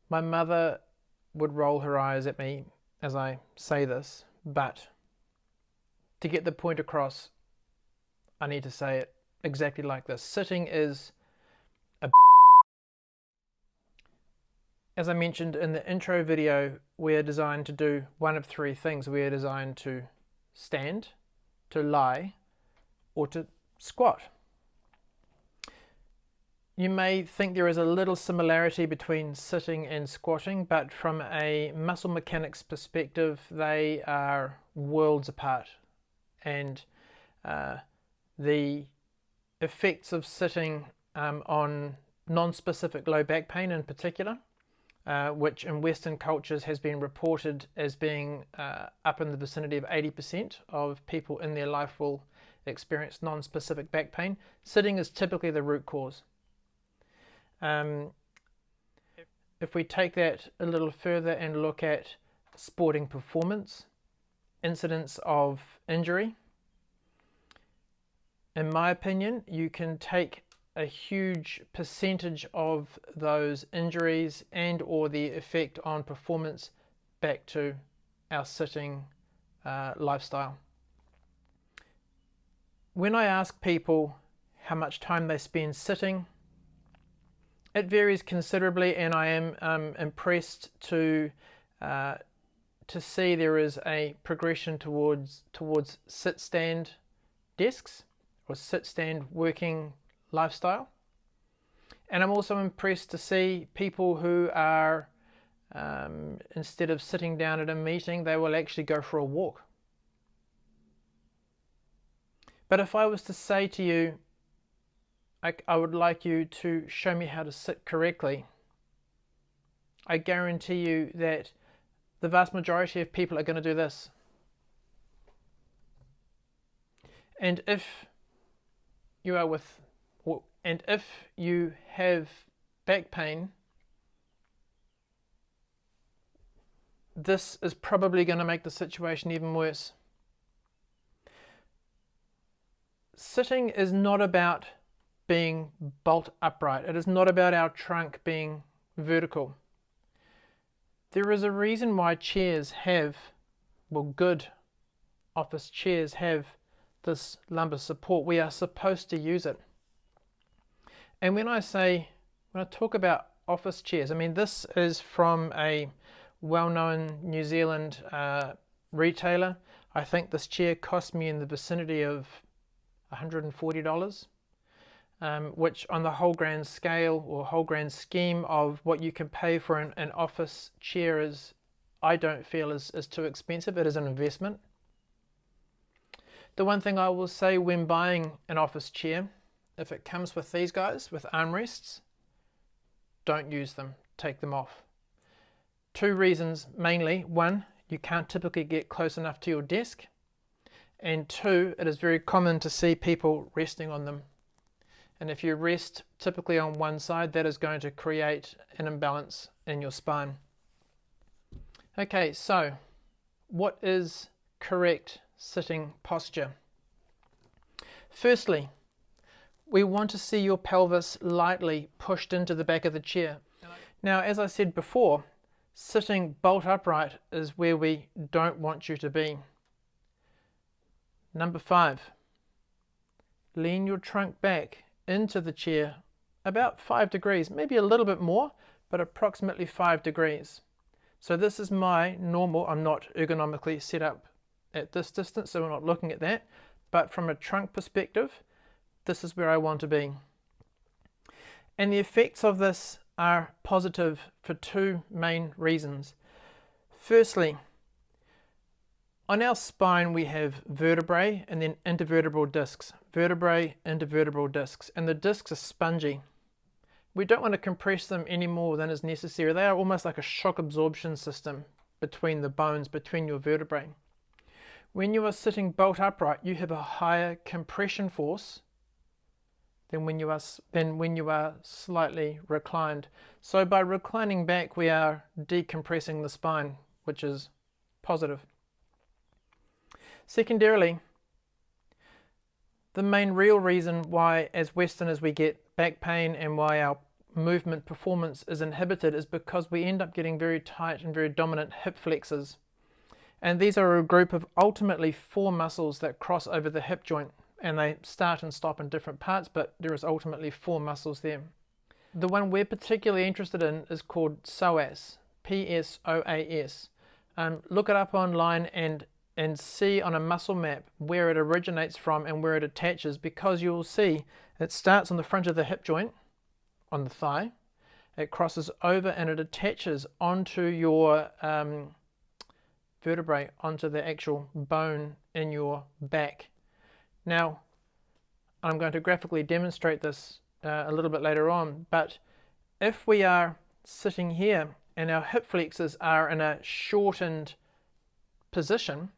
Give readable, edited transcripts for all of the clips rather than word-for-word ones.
My mother would roll her eyes at me as I say this, but to get the point across, I need to say it exactly like this. Sitting is a... As I mentioned in the intro video, we're designed to do one of three things. We're designed to stand, to lie, or to squat. You may think there is a little similarity between sitting and squatting, but from a muscle mechanics perspective, they are worlds apart. And the effects of sitting on non-specific low back pain in particular, which in Western cultures has been reported as being up in the vicinity of 80% of people in their life will experience non-specific back pain. Sitting is typically the root cause. If we take that a little further and look at sporting performance, incidents of injury, in my opinion, you can take a huge percentage of those injuries and or the effect on performance back to our sitting lifestyle. When I ask people how much time they spend sitting, it varies considerably, and I am impressed to see there is a progression towards sit-stand desks or sit-stand working lifestyle. And I'm also impressed to see people who are, instead of sitting down at a meeting, they will actually go for a walk. But if I was to say to you, I would like you to show me how to sit correctly, I guarantee you that the vast majority of people are going to do this. And if you have back pain, this is probably going to make the situation even worse. Sitting is not about being bolt upright. It is not about our trunk being vertical. There is a reason why chairs have, well, good office chairs have this lumbar support. We are supposed to use it. And when I talk about office chairs, I mean, this is from a well-known New Zealand retailer. I think this chair cost me in the vicinity of $140. Which on the whole grand scale or whole grand scheme of what you can pay for an office chair is, I don't feel is too expensive. It is an investment. The one thing I will say when buying an office chair, if it comes with these guys, with armrests, don't use them, take them off. Two reasons mainly. One, you can't typically get close enough to your desk. And two, it is very common to see people resting on them. And if you rest typically on one side, that is going to create an imbalance in your spine. Okay, so what is correct sitting posture? Firstly, we want to see your pelvis lightly pushed into the back of the chair. Now, as I said before, sitting bolt upright is where we don't want you to be. Number 5, lean your trunk back into the chair about 5 degrees, maybe a little bit more, but approximately 5 degrees. So this is my normal. I'm not ergonomically set up at this distance, so we're not looking at that, but from a trunk perspective, this is where I want to be. And the effects of this are positive for two main reasons. Firstly, on our spine we have vertebrae and then intervertebral discs. Vertebrae, intervertebral discs, and the discs are spongy. We don't want to compress them any more than is necessary. They are almost like a shock absorption system between the bones, between your vertebrae. When you are sitting bolt upright, you have a higher compression force than when you are slightly reclined. So by reclining back, we are decompressing the spine, which is positive. Secondarily, the main real reason why as Westerners we get back pain and why our movement performance is inhibited is because we end up getting very tight and very dominant hip flexors. And these are a group of ultimately 4 muscles that cross over the hip joint, and they start and stop in different parts, but there is ultimately 4 muscles there. The one we're particularly interested in is called psoas, P-S-O-A-S. Look it up online and see on a muscle map where it originates from and where it attaches, because you'll see it starts on the front of the hip joint, on the thigh, it crosses over and it attaches onto your vertebrae, onto the actual bone in your back. Now, I'm going to graphically demonstrate this a little bit later on, but if we are sitting here and our hip flexors are in a shortened position,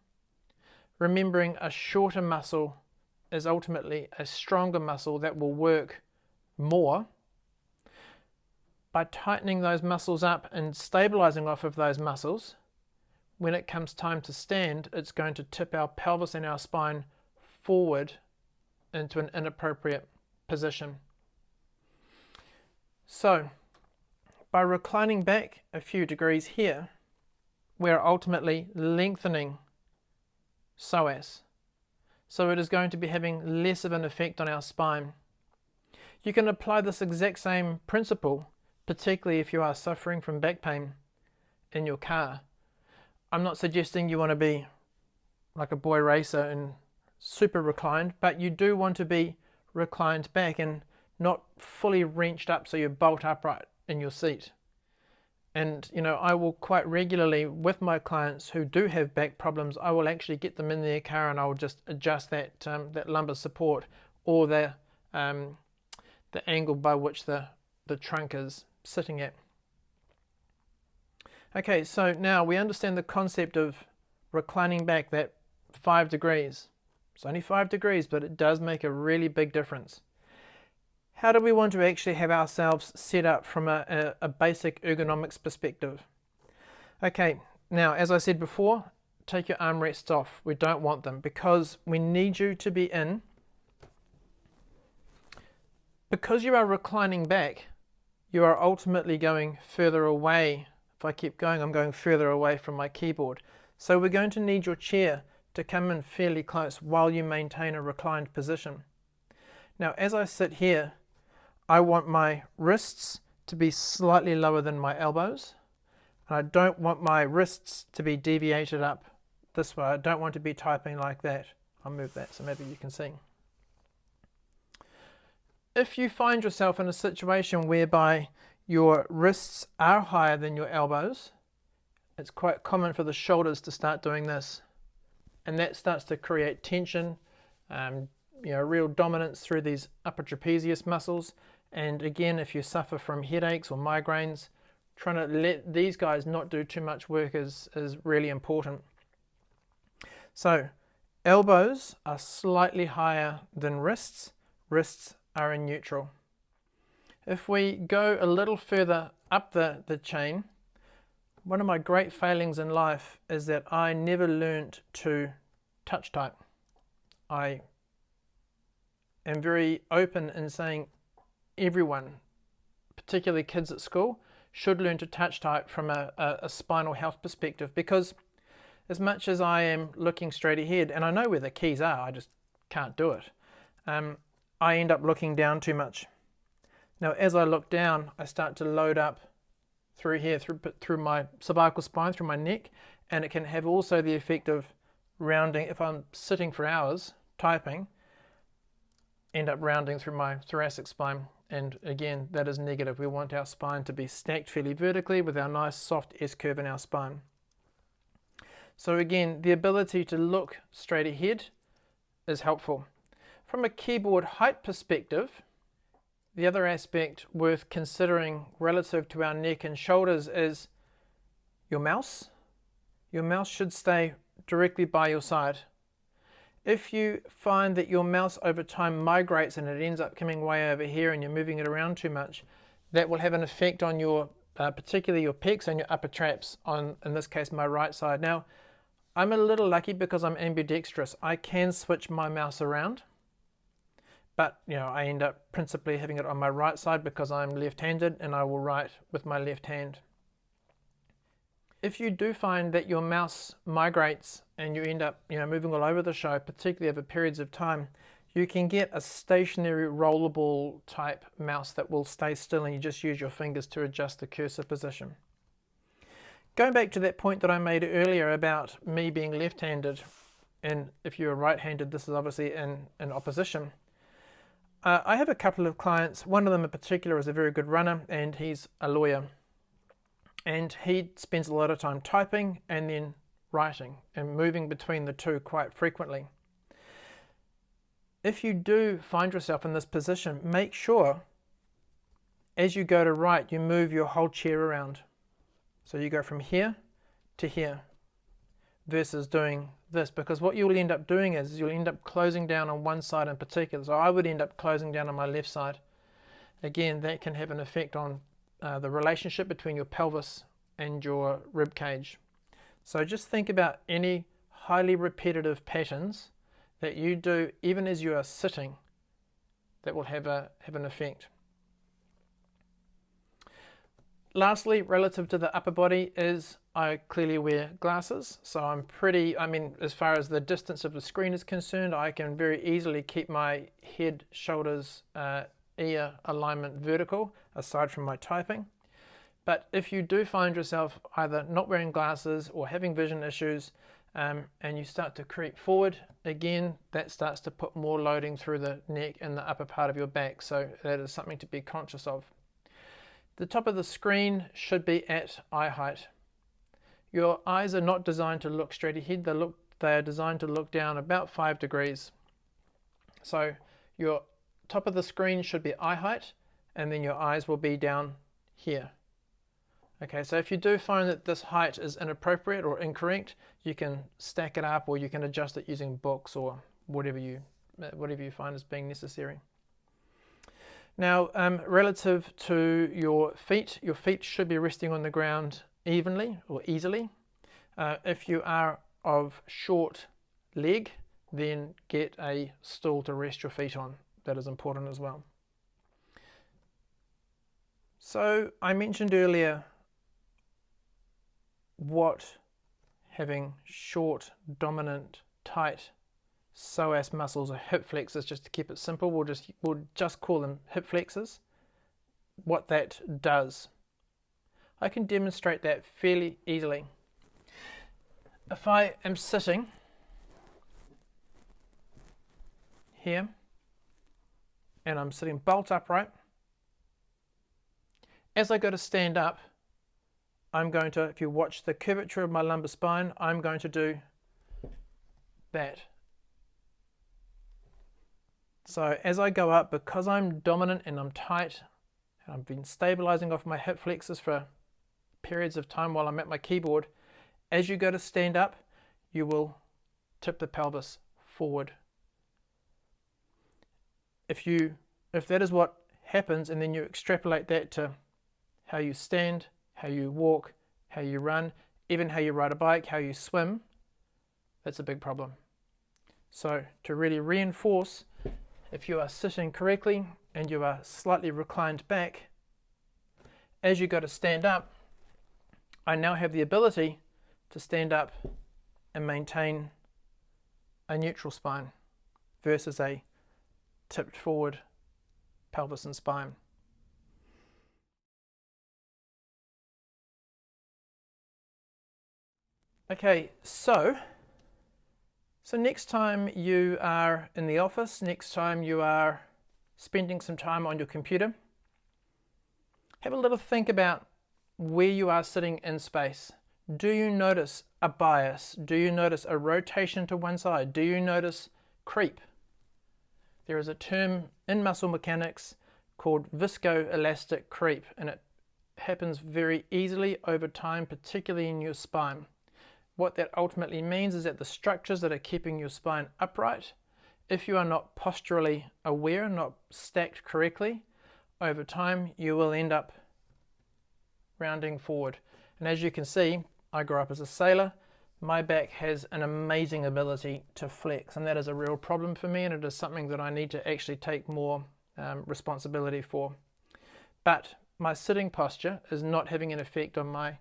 remembering a shorter muscle is ultimately a stronger muscle that will work more. By tightening those muscles up and stabilizing off of those muscles, when it comes time to stand, it's going to tip our pelvis and our spine forward into an inappropriate position. So, by reclining back a few degrees here, we're ultimately lengthening psoas. So it is going to be having less of an effect on our spine. You can apply this exact same principle, particularly if you are suffering from back pain in your car. I'm not suggesting you want to be like a boy racer and super reclined, but you do want to be reclined back and not fully wrenched up so you're bolt upright in your seat. And I will quite regularly, with my clients who do have back problems, I will actually get them in their car and I will just adjust that lumbar support, or the angle by which the trunk is sitting at. Okay, so now we understand the concept of reclining back, that 5 degrees. It's only 5 degrees, but it does make a really big difference. How do we want to actually have ourselves set up from a basic ergonomics perspective? Okay, now as I said before, take your armrests off. We don't want them because we need you to be in. Because you are reclining back, you are ultimately going further away. If I keep going, I'm going further away from my keyboard. So we're going to need your chair to come in fairly close while you maintain a reclined position. Now, as I sit here, I want my wrists to be slightly lower than my elbows. And I don't want my wrists to be deviated up this way. I don't want to be typing like that. I'll move that so maybe you can see. If you find yourself in a situation whereby your wrists are higher than your elbows, it's quite common for the shoulders to start doing this. And that starts to create tension, real dominance through these upper trapezius muscles. And again, if you suffer from headaches or migraines, trying to let these guys not do too much work is really important. So elbows are slightly higher than wrists. Wrists are in neutral. If we go a little further up the chain, one of my great failings in life is that I never learnt to touch type. I am very open in saying everyone, particularly kids at school, should learn to touch type from a spinal health perspective, because as much as I am looking straight ahead, and I know where the keys are, I just can't do it, I end up looking down too much. Now as I look down, I start to load up through here, through my cervical spine, through my neck, and it can have also the effect of rounding. If I'm sitting for hours typing, end up rounding through my thoracic spine, and again, that is negative. We want our spine to be stacked fairly vertically with our nice soft S-curve in our spine. So again, the ability to look straight ahead is helpful. From a keyboard height perspective, the other aspect worth considering relative to our neck and shoulders is your mouse. Your mouse should stay directly by your side. If you find that your mouse over time migrates and it ends up coming way over here and you're moving it around too much, that will have an effect on your, particularly your pecs and your upper traps on, in this case, my right side. Now, I'm a little lucky because I'm ambidextrous. I can switch my mouse around, but I end up principally having it on my right side because I'm left-handed and I will write with my left hand. If you do find that your mouse migrates and you end up moving all over the show, particularly over periods of time, you can get a stationary rollable type mouse that will stay still and you just use your fingers to adjust the cursor position. Going back to that point that I made earlier about me being left-handed, and if you're right-handed, this is obviously in opposition. I have a couple of clients. One of them in particular is a very good runner and he's a lawyer. And he spends a lot of time typing and then writing and moving between the two quite frequently. If you do find yourself in this position, make sure as you go to write, you move your whole chair around. So you go from here to here versus doing this, because what you'll end up doing is you'll end up closing down on one side in particular. So I would end up closing down on my left side. Again, that can have an effect on the relationship between your pelvis and your rib cage. So just think about any highly repetitive patterns that you do even as you are sitting that will have an effect. Lastly, relative to the upper body, is I clearly wear glasses, so as far as the distance of the screen is concerned, I can very easily keep my head, shoulders, ear alignment vertical aside from my typing. But if you do find yourself either not wearing glasses or having vision issues, and you start to creep forward, again, that starts to put more loading through the neck and the upper part of your back, so that is something to be conscious of. The top of the screen should be at eye height. Your eyes are not designed to look straight ahead, they are designed to look down about 5 degrees. So your top of the screen should be eye height, and then your eyes will be down here. Okay, so if you do find that this height is inappropriate or incorrect, you can stack it up or you can adjust it using books or whatever you find as being necessary. Now, relative to your feet should be resting on the ground evenly or easily. If you are of short leg, then get a stool to rest your feet on. That is important as well. So I mentioned earlier what having short, dominant, tight psoas muscles or hip flexors, just to keep it simple, we'll just call them hip flexors, what that does. I can demonstrate that fairly easily. If I am sitting here and I'm sitting bolt upright, as I go to stand up, I'm going to, if you watch the curvature of my lumbar spine, I'm going to do that. So as I go up, because I'm dominant and I'm tight, and I've been stabilizing off my hip flexors for periods of time while I'm at my keyboard, as you go to stand up, you will tip the pelvis forward. If that is what happens, and then you extrapolate that to how you stand, how you walk, how you run, even how you ride a bike, how you swim, that's a big problem. So to really reinforce, if you are sitting correctly and you are slightly reclined back, as you go to stand up, I now have the ability to stand up and maintain a neutral spine versus a tipped forward pelvis and spine. Okay, so next time you are in the office, next time you are spending some time on your computer, have a little think about where you are sitting in space. Do you notice a bias? Do you notice a rotation to one side? Do you notice creep? There is a term in muscle mechanics called viscoelastic creep, and it happens very easily over time, particularly in your spine. What that ultimately means is that the structures that are keeping your spine upright, if you are not posturally aware, not stacked correctly, over time you will end up rounding forward. And as you can see, I grew up as a sailor. my back has an amazing ability to flex, and that is a real problem for me, and it is something that I need to actually take more responsibility for. But my sitting posture is not having an effect on my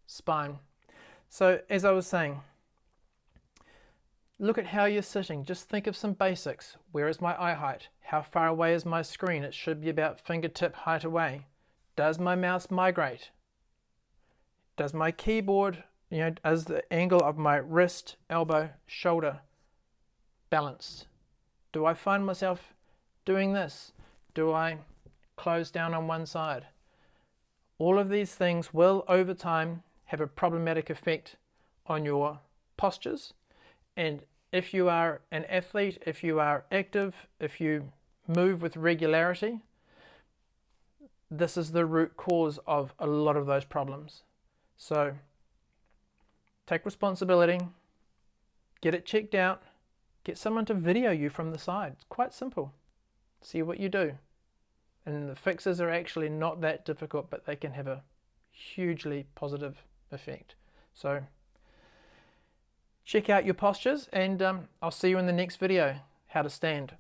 spine. So as I was saying, look at how you're sitting. Just think of some basics. Where is my eye height? How far away is my screen? It should be about fingertip height away. Does my mouse migrate? Does my keyboard, is the angle of my wrist, elbow, shoulder balanced? Do I find myself doing this? Do I close down on one side? All of these things will, over time, have a problematic effect on your postures. And if you are an athlete, if you are active, if you move with regularity, this is the root cause of a lot of those problems. So take responsibility, get it checked out, get someone to video you from the side. It's quite simple. See what you do. And the fixes are actually not that difficult, but they can have a hugely positive effect. So check out your postures, and I'll see you in the next video, how to stand.